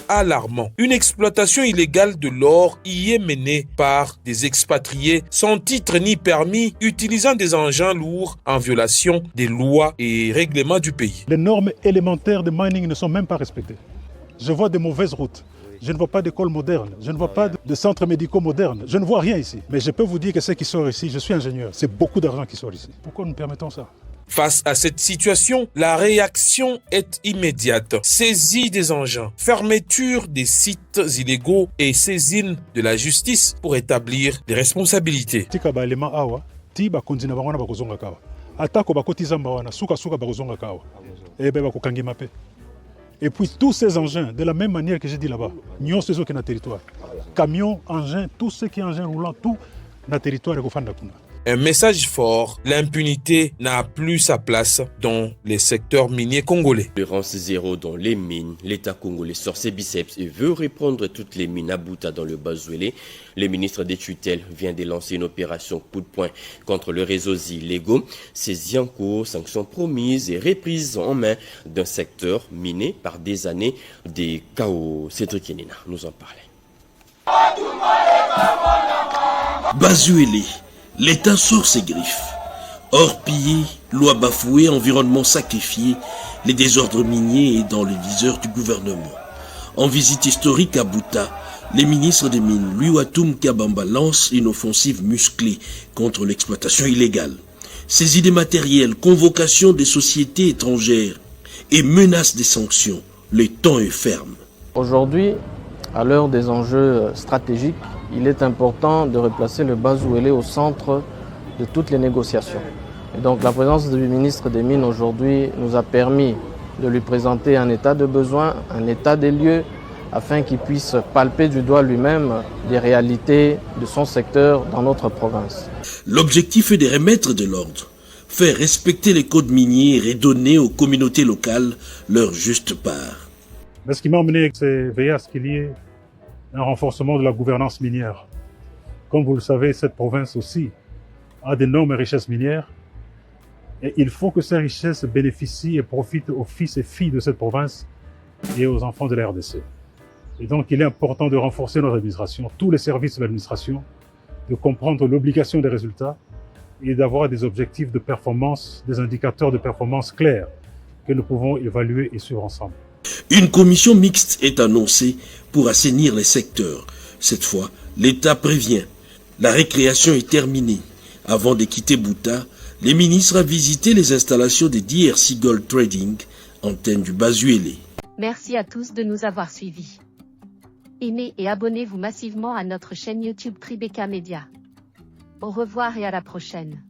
Alarmant. Une exploitation illégale de l'or y est menée par des expatriés sans titre ni permis, utilisant des engins lourds en violation des lois et règlements du pays. Les normes élémentaires de mining ne sont même pas respectées. Je vois de mauvaises routes. Je ne vois pas d'école moderne, je ne vois pas de centres médicaux modernes, je ne vois rien ici. Mais je peux vous dire que ce qui sort ici, je suis ingénieur, c'est beaucoup d'argent qui sort ici. Pourquoi nous permettons ça ? Face à cette situation, la réaction est immédiate. Saisie des engins, fermeture des sites illégaux et saisine de la justice pour établir des responsabilités. Et puis tous ces engins, de la même manière que j'ai dit là-bas, nous sommes sur le territoire. Camions, engins, tout ce qui est engins roulants, tout dans le territoire de Kofanda-Kuna. Un message fort, l'impunité n'a plus sa place dans les secteurs miniers congolais. Tolérance zéro dans les mines, l'État congolais sort ses biceps et veut reprendre toutes les mines à Buta dans le Bazuélé. Le ministre des tutelles vient de lancer une opération coup de poing contre le réseau illégaux. Saisie en cours, sanctions promises et reprise en main d'un secteur miné par des années des chaos. Cédric Yenina nous en parlait. Bazuélé. L'État sort ses griffes. Or pillé, loi bafouée, environnement sacrifié, les désordres miniers et dans le viseur du gouvernement. En visite historique à Buta, les ministres des Mines, Luatum Kabamba, lancent une offensive musclée contre l'exploitation illégale. Saisie des matériels, convocation des sociétés étrangères et menace des sanctions, le temps est ferme. Aujourd'hui, à l'heure des enjeux stratégiques, il est important de replacer le Bazuélé au centre de toutes les négociations. Et donc la présence du ministre des Mines aujourd'hui nous a permis de lui présenter un état de besoin, un état des lieux, afin qu'il puisse palper du doigt lui-même des réalités de son secteur dans notre province. L'objectif est de remettre de l'ordre, faire respecter les codes miniers et redonner aux communautés locales leur juste part. Mais ce qui m'a amené, c'est veiller à ce qu'il y ait un renforcement de la gouvernance minière. Comme vous le savez, cette province aussi a d'énormes richesses minières et il faut que ces richesses bénéficient et profitent aux fils et filles de cette province et aux enfants de la RDC. Et donc il est important de renforcer notre administration, tous les services de l'administration, de comprendre l'obligation des résultats et d'avoir des objectifs de performance, des indicateurs de performance clairs que nous pouvons évaluer et suivre ensemble. Une commission mixte est annoncée pour assainir les secteurs. Cette fois, l'État prévient. La récréation est terminée. Avant de quitter Buta, les ministres ont visité les installations de DRC Gold Trading, antenne du Bazuélé. Merci à tous de nous avoir suivis. Aimez et abonnez-vous massivement à notre chaîne YouTube Tribeca Media. Au revoir et à la prochaine.